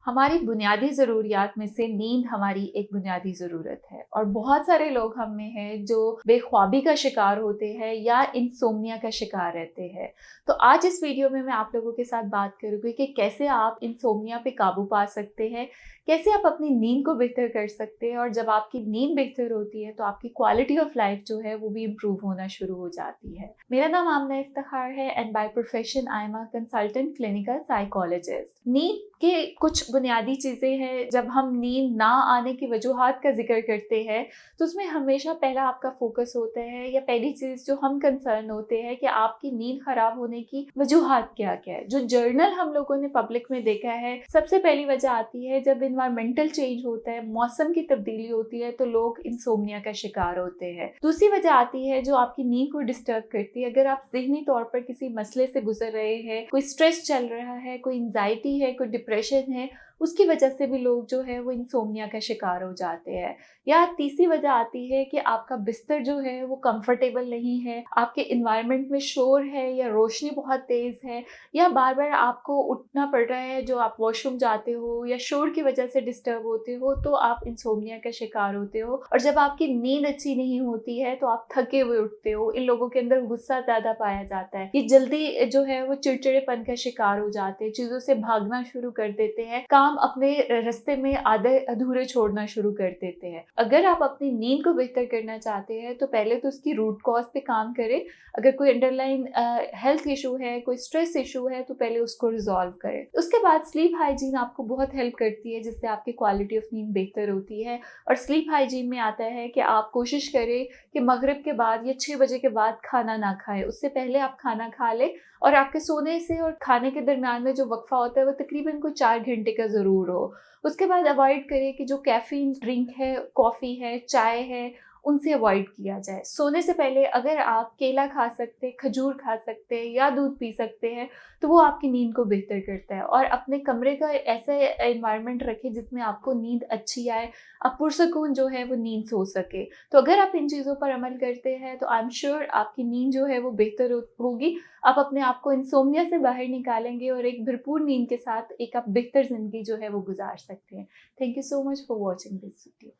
हमारी बुनियादी ज़रूरियात में से नींद हमारी एक बुनियादी ज़रूरत है और बहुत सारे लोग हम में हैं जो बेख्वाबी का शिकार होते हैं या इंसोम्निया का शिकार रहते हैं। तो आज इस वीडियो में मैं आप लोगों के साथ बात करूँगी कि कैसे आप इंसोम्निया पे काबू पा सकते हैं, कैसे आप अपनी नींद को बेहतर कर सकते हैं और जब आपकी नींद बेहतर होती है तो आपकी क्वालिटी ऑफ लाइफ जो है वो भी इम्प्रूव होना शुरू हो जाती है। मेरा नाम आमना इफ्तिखार है and by profession I am a consultant clinical psychologist. नींद के कुछ बुनियादी चीज़ें हैं। जब हम नींद ना आने की वजूहात का जिक्र करते हैं तो उसमें हमेशा पहला आपका फोकस होता है या पहली चीज़ जो हम कंसर्न होते हैं कि आपकी नींद खराब होने की वजूहात क्या क्या है। जो जर्नल हम लोगों ने पब्लिक में देखा है, सबसे पहली वजह आती है जब इन्वायरमेंटल चेंज होता है, मौसम की तब्दीली होती है तो लोग इंसोम्निया का शिकार होते हैं। दूसरी वजह आती है जो आपकी नींद को डिस्टर्ब करती है। अगर आप ज़हनी तौर पर किसी मसले से गुजर रहे हैं, कोई स्ट्रेस चल रहा है, कोई एंजाइटी है, कोई डिप्रेशन है, उसकी वजह से भी लोग जो है वो इंसोम्निया का शिकार हो जाते हैं। या तीसरी वजह आती है कि आपका बिस्तर जो है वो कंफर्टेबल नहीं है, आपके इन्वायरमेंट में शोर है या रोशनी बहुत तेज है या बार बार आपको उठना पड़ रहा है, जो आप वॉशरूम जाते हो या शोर की वजह से डिस्टर्ब होते हो तो आप इंसोम्निया का शिकार होते हो। और जब आपकी नींद अच्छी नहीं होती है तो आप थके हुए उठते हो। इन लोगों के अंदर गुस्सा ज्यादा पाया जाता है, ये जल्दी जो है वो चिड़चिड़ेपन का शिकार हो जाते हैं, चीजों से भागना शुरू कर देते हैं, काम अपने रास्ते में आधे अधूरे छोड़ना शुरू कर देते हैं। अगर आप अपनी नींद को बेहतर करना चाहते हैं तो पहले तो उसकी रूट कॉज पे काम करें। अगर कोई अंडरलाइन हेल्थ इशू है, कोई स्ट्रेस इशू है तो पहले उसको रिजॉल्व करें। उसके बाद स्लीप हाइजीन आपको बहुत हेल्प करती है जिससे आपकी क्वालिटी ऑफ नींद बेहतर होती है। और स्लीप हाइजीन में आता है कि आप कोशिश करें कि मगरिब के बाद या 6 बजे के बाद खाना ना खाएं। उससे पहले आप खाना खा लें और आपके सोने से और खाने के दरमियान में जो वक्फा होता है वो तकरीबन कोई 4 घंटे का ज़रूर हो। उसके बाद अवॉइड करें कि जो कैफ़ीन ड्रिंक है, कॉफ़ी है, चाय है, उनसे अवॉइड किया जाए। सोने से पहले अगर आप केला खा सकते हैं, खजूर खा सकते हैं या दूध पी सकते हैं तो वो आपकी नींद को बेहतर करता है। और अपने कमरे का ऐसा एनवायरनमेंट रखें जिसमें आपको नींद अच्छी आए, आप पुरसकून जो है वो नींद सो सके। तो अगर आप इन चीज़ों पर अमल करते हैं तो आई एम श्योर आपकी नींद जो है वो बेहतर होगी। आप अपने आप को इंसोम्निया से बाहर निकालेंगे और एक भरपूर नींद के साथ एक आप बेहतर ज़िंदगी जो है वो गुजार सकते हैं। Thank you so much for watching this video.